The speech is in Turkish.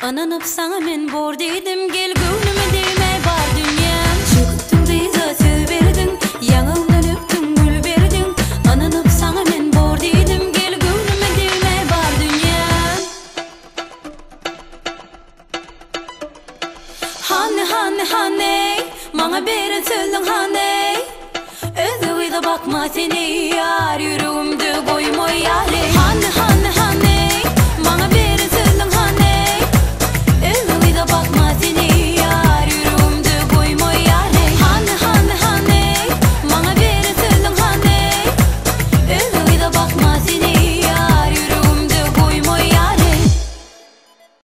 Ananıp sana men bor dedim, gel gönlüme değme bar dünyam. Çıktın bize söz verdin, yanımdan öptün gül verdin. Ananıp sana men bor dedim, gel gönlüme değme bar dünyam. Hanne, bana beren sözün hanne. Özü bakma seni yar, yüreğimde koyma yare. Hanne